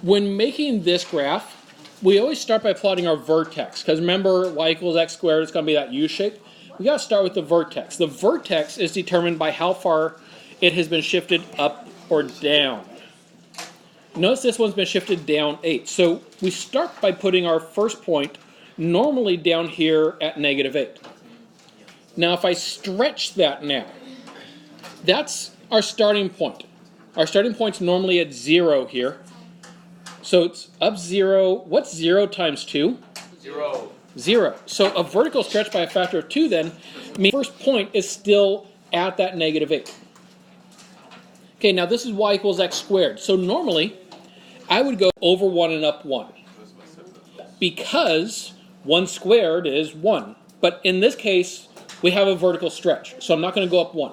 When making this graph, we always start by plotting our vertex, because remember, y equals x squared, it's going to be that U shape. We got to start with the vertex. The vertex is determined by how far it has been shifted up or down. Notice this one's been shifted down 8. So we start by putting our first point normally down here at -8. Now if I stretch that now, that's our starting point. Our starting point's normally at 0 here. So it's up 0. What's 0 times 2? 0. 0. So a vertical stretch by a factor of 2 then means the first point is still at that -8. Okay, now this is y equals x squared. So normally I would go over 1 and up 1. Because 1 squared is 1. But in this case, we have a vertical stretch. So I'm not going to go up 1.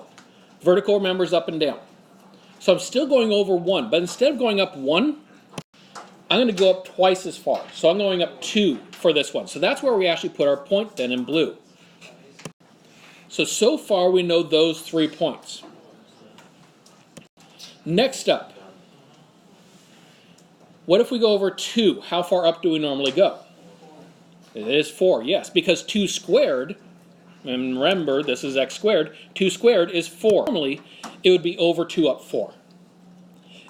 Vertical, remember, is up and down. So I'm still going over 1. But instead of going up 1, I'm going to go up twice as far. So I'm going up 2 for this one. So that's where we actually put our point then in blue. So far we know those 3 points. Next up, what if we go over 2? How far up do we normally go? It is 4, yes, because 2 squared, and remember this is x squared, 2 squared is 4. Normally it would be over 2 up 4.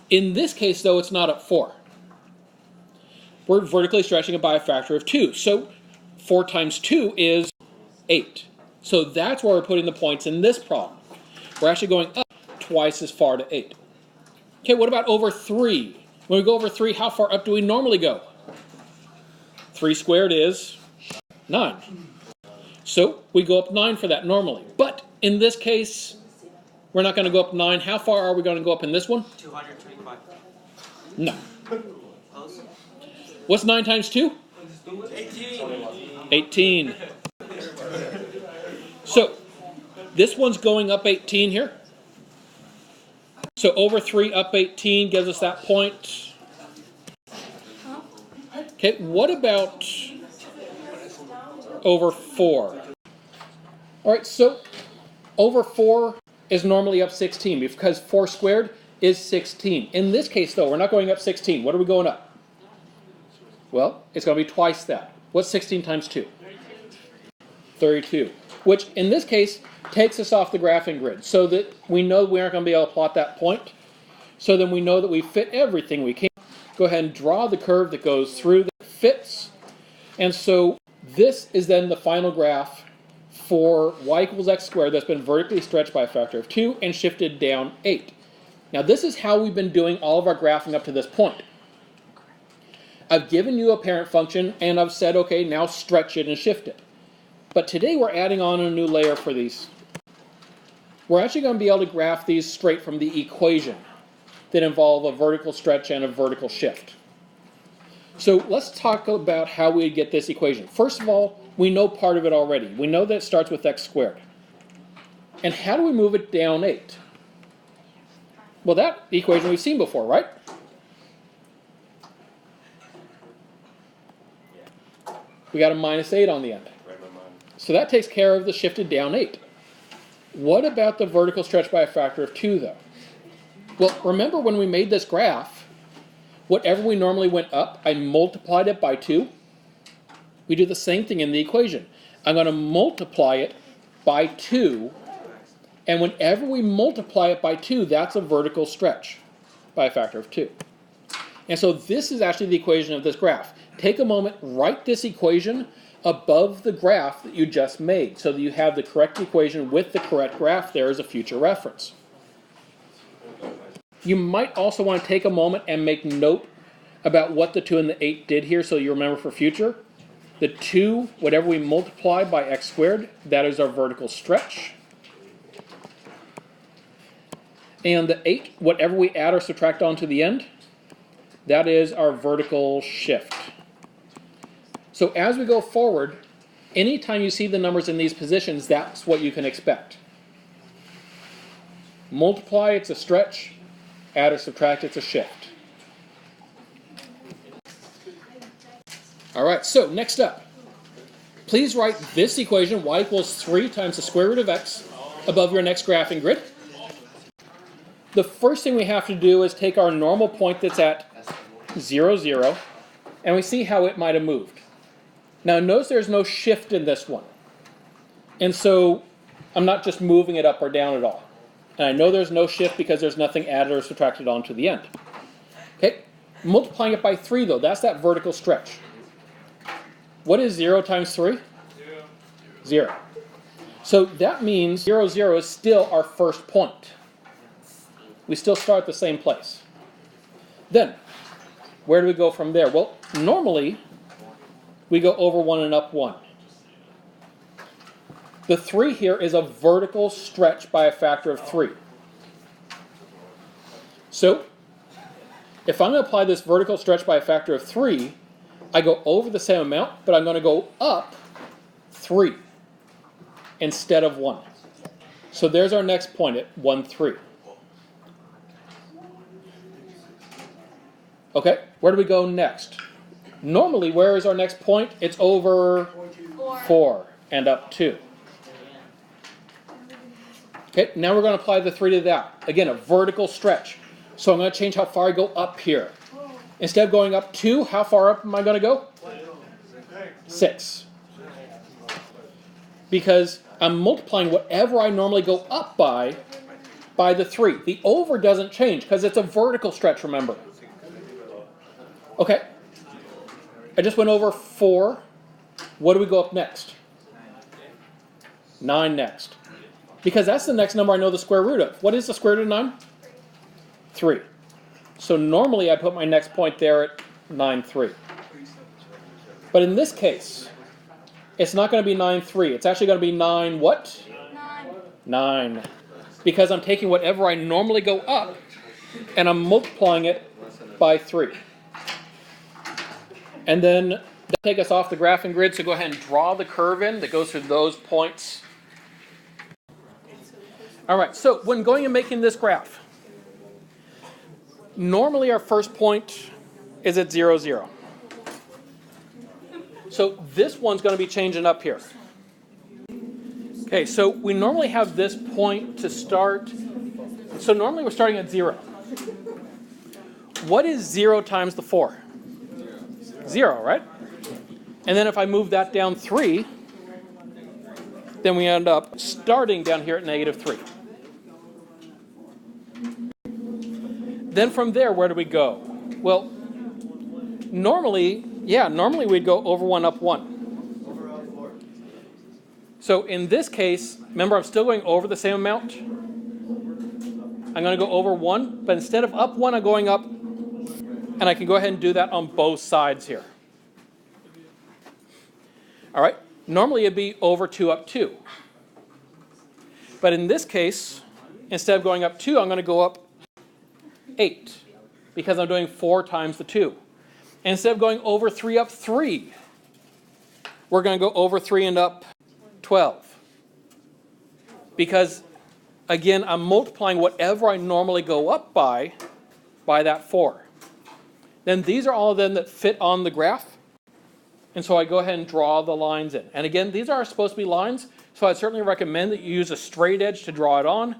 In this case though, it's not up 4. We're vertically stretching it by a factor of 2. So 4 times 2 is 8. So that's where we're putting the points in this problem. We're actually going up twice as far to 8. Okay, what about over 3? When we go over 3, how far up do we normally go? 3 squared is 9. So we go up 9 for that normally. But in this case, we're not going to go up 9. How far are we going to go up in this one? 225. No. Close. What's 9 times 2? 18. 18. So this one's going up 18 here. So over 3 up 18 gives us that point. Okay, what about over 4? All right, so over 4 is normally up 16 because 4 squared is 16. In this case, though, we're not going up 16. What are we going up? Well, it's going to be twice that. What's 16 times 2? 32. Which, in this case, takes us off the graphing grid so that we know we aren't going to be able to plot that point. So then we know that we fit everything we can. Go ahead and draw the curve that goes through that fits. And so this is then the final graph for y equals x squared that's been vertically stretched by a factor of 2 and shifted down 8. Now this is how we've been doing all of our graphing up to this point. I've given you a parent function and I've said, okay, now stretch it and shift it. But today we're adding on a new layer for these. We're actually going to be able to graph these straight from the equation that involve a vertical stretch and a vertical shift. So let's talk about how we get this equation. First of all, we know part of it already. We know that it starts with x squared. And how do we move it down 8? Well, that equation we've seen before, right? We got a -8 on the end. So that takes care of the shifted down 8. What about the vertical stretch by a factor of 2, though? Well, remember when we made this graph, whatever we normally went up, I multiplied it by 2. We do the same thing in the equation. I'm going to multiply it by 2, and whenever we multiply it by 2, that's a vertical stretch by a factor of 2. And so this is actually the equation of this graph. Take a moment, write this equation above the graph that you just made so that you have the correct equation with the correct graph there as a future reference. You might also want to take a moment and make note about what the 2 and the 8 did here so you remember for future. The 2, whatever we multiply by x squared, that is our vertical stretch. And the 8, whatever we add or subtract onto the end, that is our vertical shift. So as we go forward, anytime you see the numbers in these positions, that's what you can expect. Multiply, it's a stretch. Add or subtract, it's a shift. All right, so next up. Please write this equation, y equals 3 times the square root of x, above your next graphing grid. The first thing we have to do is take our normal point that's at 0, 0, and we see how it might have moved. Now notice there's no shift in this one. And so I'm not just moving it up or down at all. And I know there's no shift because there's nothing added or subtracted onto the end. Okay, multiplying it by 3 though, that's that vertical stretch. What is 0 times 3? 0. So that means 0, 0 is still our first point. We still start at the same place. Then, where do we go from there? Well, normally, we go over 1 and up 1. The 3 here is a vertical stretch by a factor of 3. So, if I'm going to apply this vertical stretch by a factor of 3, I go over the same amount, but I'm going to go up 3 instead of 1. So there's our next point at 1, 3. Okay, where do we go next? Normally, where is our next point? It's over 4 and up 2. Okay, now we're going to apply the 3 to that. Again, a vertical stretch. So I'm going to change how far I go up here. Instead of going up 2, how far up am I going to go? 6. Because I'm multiplying whatever I normally go up by the 3. The over doesn't change because it's a vertical stretch, remember. Okay, I just went over 4. What do we go up next? 9 next. Because that's the next number I know the square root of. What is the square root of 9? 3. So normally I put my next point there at 9, 3. But in this case, it's not going to be 9, 3. It's actually going to be 9 what? 9. Because I'm taking whatever I normally go up and I'm multiplying it by 3. And then that'll take us off the graphing grid, so go ahead and draw the curve in that goes through those points. All right, so when going and making this graph, normally our first point is at 0, 0. So this one's going to be changing up here. Okay, so we normally have this point to start. So normally we're starting at 0. What is 0 times the 4? 0, right? And then if I move that down 3, then we end up starting down here at negative 3. Then from there, where do we go? Well, normally we'd go over 1, up 1. So in this case, remember I'm still going over the same amount. I'm going to go over 1, but instead of up 1, I'm going up. And I can go ahead and do that on both sides here. All right, normally it'd be over 2, up 2. But in this case, instead of going up 2, I'm going to go up 8. Because I'm doing 4 times the 2. And instead of going over 3, up 3, we're going to go over 3 and up 12. Because, again, I'm multiplying whatever I normally go up by that 4. Then these are all of them that fit on the graph. And so I go ahead and draw the lines in. And again, these are supposed to be lines, so I'd certainly recommend that you use a straight edge to draw it on.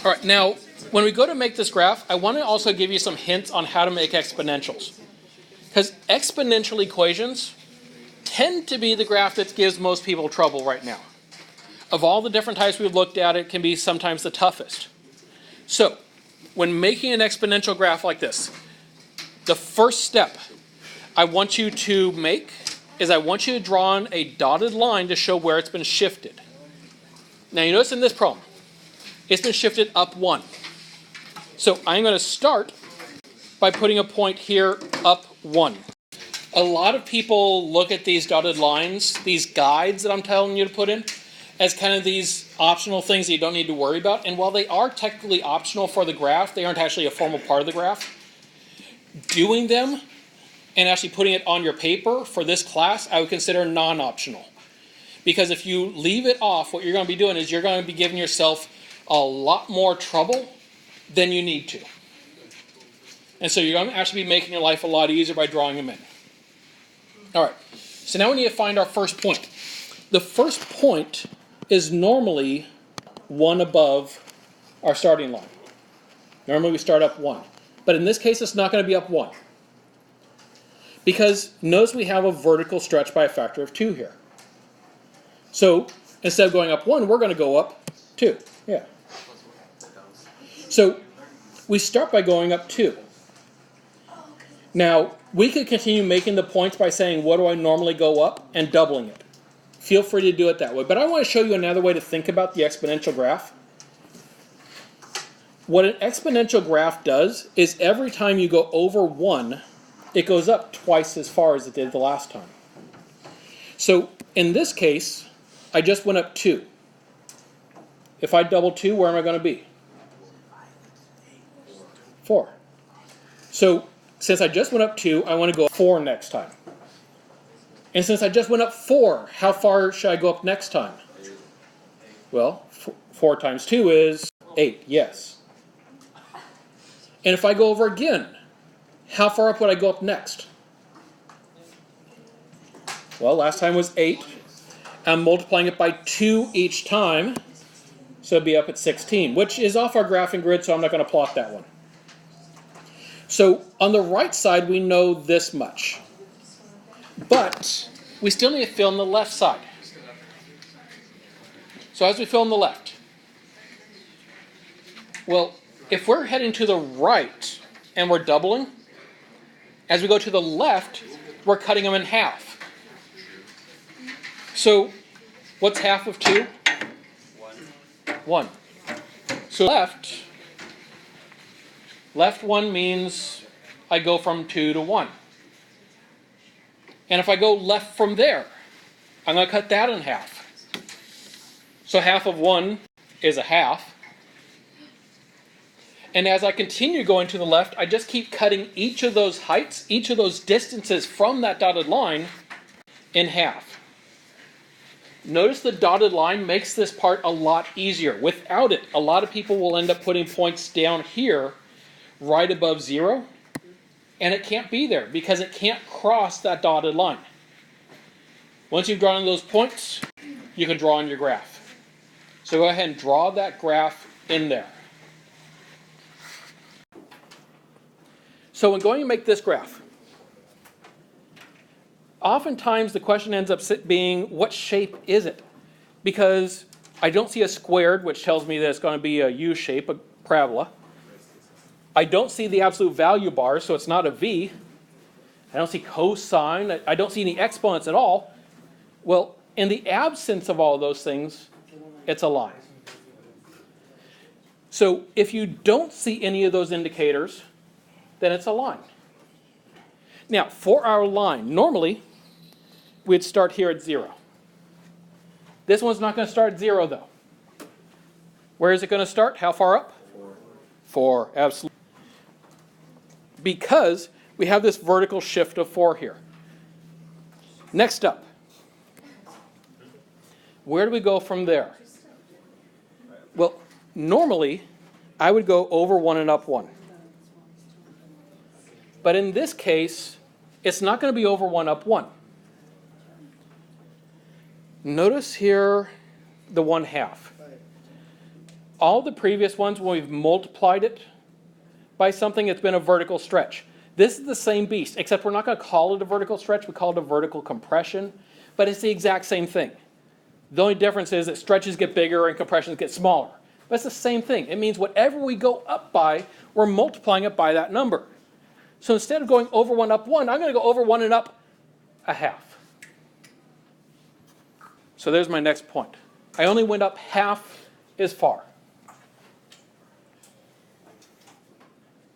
All right, now, when we go to make this graph, I want to also give you some hints on how to make exponentials. Because exponential equations tend to be the graph that gives most people trouble right now. Of all the different types we've looked at, it can be sometimes the toughest. So, when making an exponential graph like this, the first step I want you to make is I want you to draw on a dotted line to show where it's been shifted. Now you notice in this problem, it's been shifted up 1. So I'm going to start by putting a point here up 1. A lot of people look at these dotted lines, these guides that I'm telling you to put in, as kind of these optional things that you don't need to worry about. And while they are technically optional for the graph, they aren't actually a formal part of the graph. Doing them and actually putting it on your paper for this class, I would consider non-optional. Because if you leave it off, what you're going to be doing is you're going to be giving yourself a lot more trouble than you need to. And so you're going to actually be making your life a lot easier by drawing them in. All right, so now we need to find our first point. The first point is normally 1 above our starting line. Normally we start up 1. But in this case, it's not going to be up 1. Because notice we have a vertical stretch by a factor of 2 here. So instead of going up 1, we're going to go up 2. Yeah. So we start by going up 2. Now, we could continue making the points by saying, what do I normally go up, and doubling it. Feel free to do it that way. But I want to show you another way to think about the exponential graph. What an exponential graph does is every time you go over 1, it goes up twice as far as it did the last time. So in this case, I just went up 2. If I double 2, where am I going to be? 4. So since I just went up 2, I want to go up 4 next time. And since I just went up 4, how far should I go up next time? Well, 4 times 2 is 8, yes. And if I go over again, how far up would I go up next? Well, last time was 8. I'm multiplying it by 2 each time, so it'd be up at 16, which is off our graphing grid, so I'm not going to plot that one. So on the right side, we know this much. But we still need to fill in the left side. So as we fill in the left, well, if we're heading to the right and we're doubling, as we go to the left, we're cutting them in half. So what's half of 2? 1. So left 1 means I go from 2 to 1. And if I go left from there, I'm going to cut that in half. So half of 1 is a half. And as I continue going to the left, I just keep cutting each of those heights, each of those distances from that dotted line in half. Notice the dotted line makes this part a lot easier. Without it, a lot of people will end up putting points down here right above 0. And it can't be there because it can't cross that dotted line. Once you've drawn those points, you can draw on your graph. So go ahead and draw that graph in there. So when going to make this graph, oftentimes the question ends up being, what shape is it? Because I don't see a squared, which tells me that it's going to be a U shape, a parabola. I don't see the absolute value bar, so it's not a V. I don't see cosine. I don't see any exponents at all. Well, in the absence of all those things, it's a line. So if you don't see any of those indicators, then it's a line. Now, for our line, normally, we'd start here at 0. This one's not going to start at 0, though. Where is it going to start? How far up? 4, absolutely. Because we have this vertical shift of 4 here. Next up, where do we go from there? Well, normally, I would go over 1 and up 1. But in this case, it's not going to be over 1 up 1. Notice here the 1/2. All the previous ones, when we've multiplied it by something, it's been a vertical stretch. This is the same beast, except we're not going to call it a vertical stretch. We call it a vertical compression. But it's the exact same thing. The only difference is that stretches get bigger and compressions get smaller. But it's the same thing. It means whatever we go up by, we're multiplying it by that number. So instead of going over 1 up 1, I'm going to go over 1 and up 1/2. So there's my next point. I only went up half as far.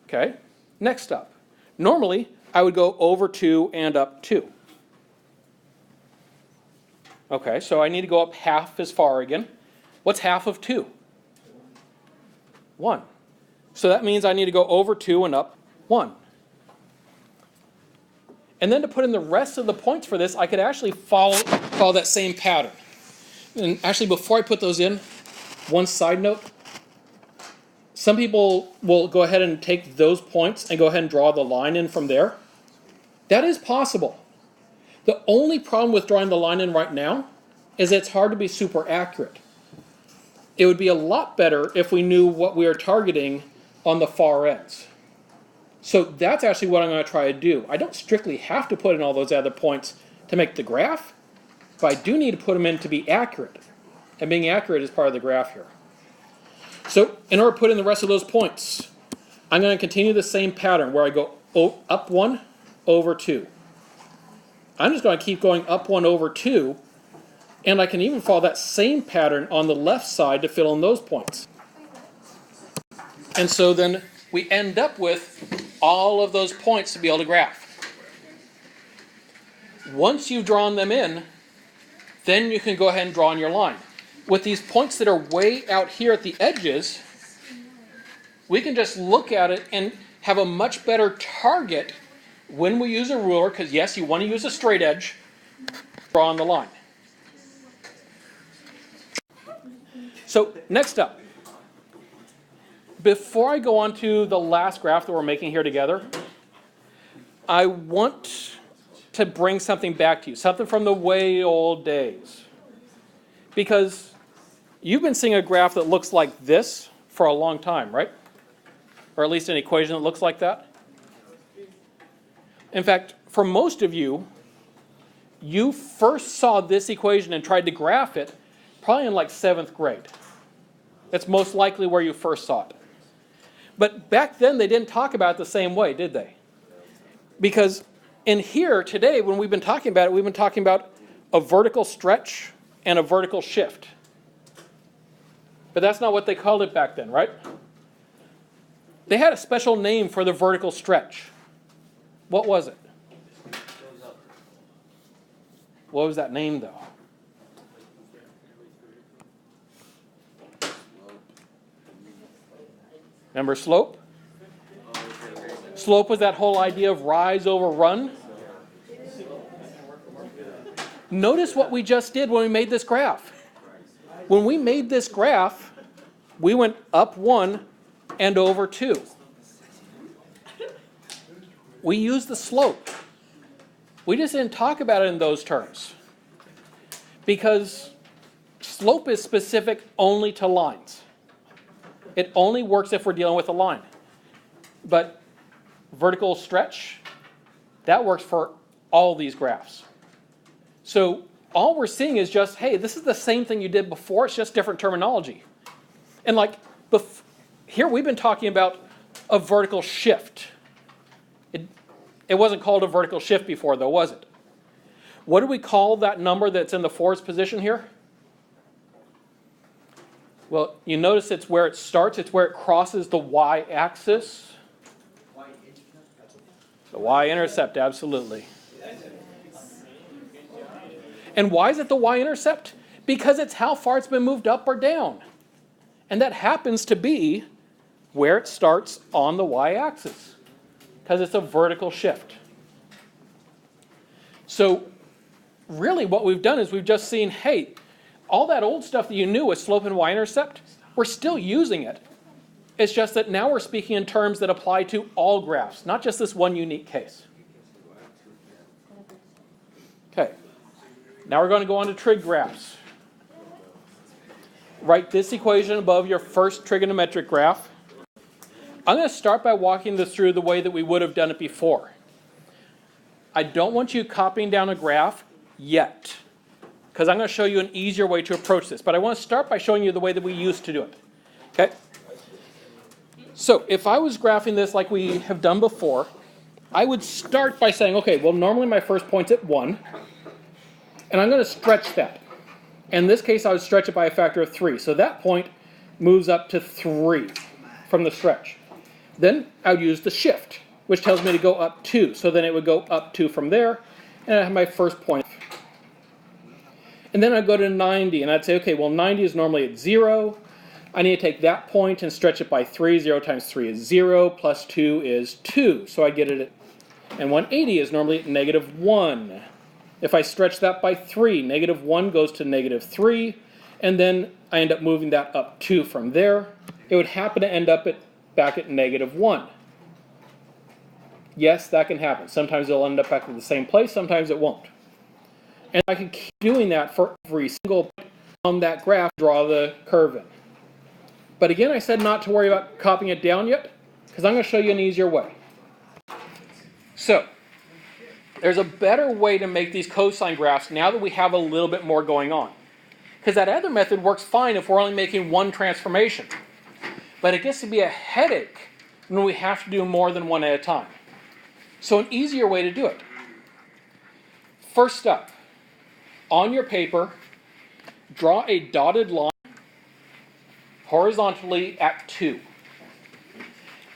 Okay, next up. Normally, I would go over 2 and up 2. Okay, so I need to go up half as far again. What's half of 2? 1. So that means I need to go over 2 and up 1. And then to put in the rest of the points for this, I could actually follow that same pattern. And actually, before I put those in, one side note. Some people will go ahead and take those points and go ahead and draw the line in from there. That is possible. The only problem with drawing the line in right now is that it's hard to be super accurate. It would be a lot better if we knew what we are targeting on the far ends. So that's actually what I'm going to try to do. I don't strictly have to put in all those other points to make the graph, but I do need to put them in to be accurate. And being accurate is part of the graph here. So in order to put in the rest of those points, I'm going to continue the same pattern where I go up 1 over 2. I'm just going to keep going up 1 over 2, and I can even follow that same pattern on the left side to fill in those points. And so then we end up with all of those points to be able to graph. Once you've drawn them in, then you can go ahead and draw on your line. With these points that are way out here at the edges, we can just look at it and have a much better target when we use a ruler, because yes, you want to use a straight edge, draw on the line. So next up, before I go on to the last graph that we're making here together, I want to bring something back to you, something from the way old days. Because you've been seeing a graph that looks like this for a long time, right? Or at least an equation that looks like that. In fact, for most of you, you first saw this equation and tried to graph it probably in like 7th grade. That's most likely where you first saw it. But back then, they didn't talk about it the same way, did they? Because in here today, when we've been talking about it, we've been talking about a vertical stretch and a vertical shift. But that's not what they called it back then, right? They had a special name for the vertical stretch. What was it? What was that name, though? Remember slope? Slope was that whole idea of rise over run. Notice what we just did when we made this graph. When we made this graph, we went up 1 and over 2. We used the slope. We just didn't talk about it in those terms. Because slope is specific only to lines. It only works if we're dealing with a line. But vertical stretch, that works for all these graphs. So all we're seeing is just, hey, this is the same thing you did before, it's just different terminology. And like, here we've been talking about a vertical shift. It wasn't called a vertical shift before, though, was it? What do we call that number that's in the forward position here? Well, you notice it's where it starts, it's where it crosses the y-axis. The y-intercept, absolutely. And why is it the y-intercept? Because it's how far it's been moved up or down. And that happens to be where it starts on the y-axis, because it's a vertical shift. So really what we've done is we've just seen, hey, all that old stuff that you knew with slope and y-intercept, we're still using it. It's just that now we're speaking in terms that apply to all graphs, not just this one unique case. Okay, now we're going to go on to trig graphs. Write this equation above your first trigonometric graph. I'm going to start by walking this through the way that we would have done it before. I don't want you copying down a graph yet, because I'm going to show you an easier way to approach this. But I want to start by showing you the way that we used to do it. Okay? So if I was graphing this like we have done before, I would start by saying, okay, well, normally my first point's at 1, and I'm going to stretch that. In this case, I would stretch it by a factor of 3. So that point moves up to 3 from the stretch. Then I would use the shift, which tells me to go up 2. So then it would go up 2 from there, and I have my first point. And then I'd go to 90, and I'd say, okay, well, 90 is normally at 0. I need to take that point and stretch it by 3. 0 times 3 is 0, plus 2 is 2. So I get it at, and 180 is normally at negative 1. If I stretch that by 3, negative 1 goes to negative 3, and then I end up moving that up 2 from there. It would happen to end up back at negative 1. Yes, that can happen. Sometimes it'll end up back at the same place, sometimes it won't. And I can keep doing that for every single point on that graph, draw the curve in. But again, I said not to worry about copying it down yet, because I'm going to show you an easier way. So, there's a better way to make these cosine graphs now that we have a little bit more going on. Because that other method works fine if we're only making one transformation. But it gets to be a headache when we have to do more than one at a time. So an easier way to do it. First up, on your paper, draw a dotted line horizontally at 2.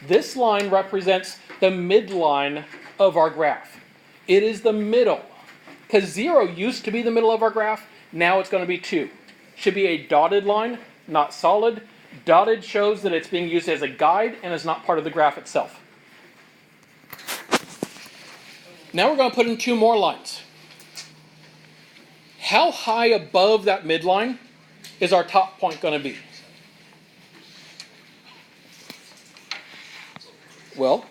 This line represents the midline of our graph. It is the middle. Because 0 used to be the middle of our graph, now it's going to be 2. Should be a dotted line, not solid. Dotted shows that it's being used as a guide and is not part of the graph itself. Now we're going to put in 2 more lines. How high above that midline is our top point going to be? Well,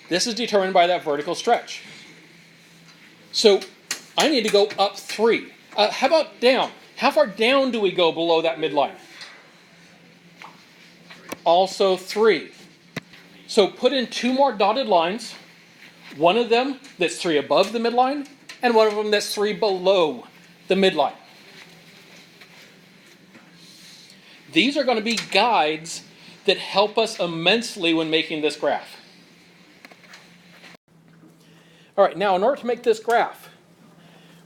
this is determined by that vertical stretch. So I need to go up 3. How about down? How far down do we go below that midline? Also 3. So put in 2 more dotted lines. One of them that's 3 above the midline, and one of them that's 3 below the midline. These are going to be guides that help us immensely when making this graph. All right, now in order to make this graph,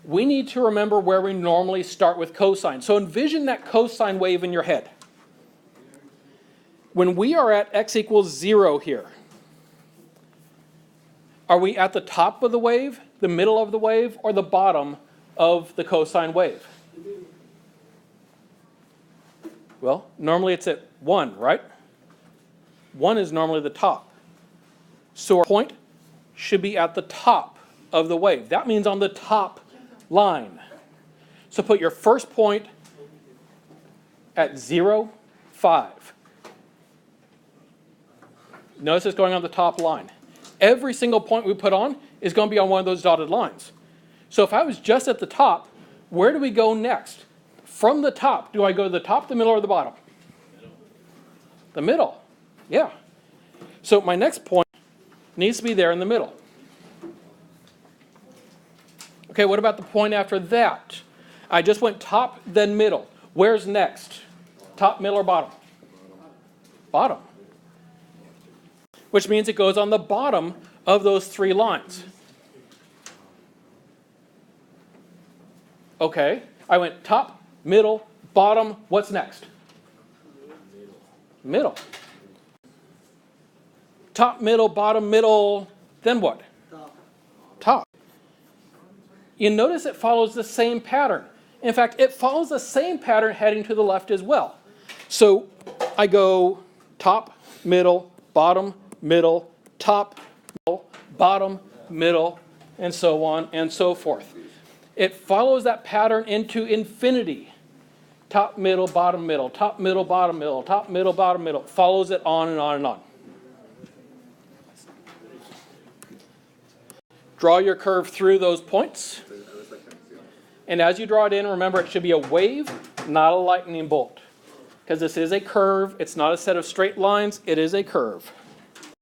we need to remember where we normally start with cosine. So envision that cosine wave in your head. When we are at x equals 0 here, are we at the top of the wave, the middle of the wave, or the bottom of the cosine wave? Well, normally it's at 1, right? 1 is normally the top. So our point should be at the top of the wave. That means on the top line. So put your first point at 0, 5. Notice it's going on the top line. Every single point we put on is going to be on one of those dotted lines. So if I was just at the top, where do we go next? From the top, do I go to the top, the middle, or the bottom? The middle. Yeah. So my next point needs to be there in the middle. Okay, what about the point after that? I just went top, then middle. Where's next? Top, middle, or bottom? Bottom. Which means it goes on the bottom of those 3 lines. Okay, I went top, middle, bottom. What's next? Middle. Top, middle, bottom, middle. Then what? Top. You notice it follows the same pattern. In fact, it follows the same pattern heading to the left as well. So I go top, middle, bottom, middle, top, middle, bottom, middle, and so on and so forth. It follows that pattern into infinity. Top, middle, bottom, middle, top, middle, bottom, middle, top, middle, bottom, middle. Follows it on and on and on. Draw your curve through those points. And as you draw it in, remember it should be a wave, not a lightning bolt. Because this is a curve. It's not a set of straight lines. It is a curve.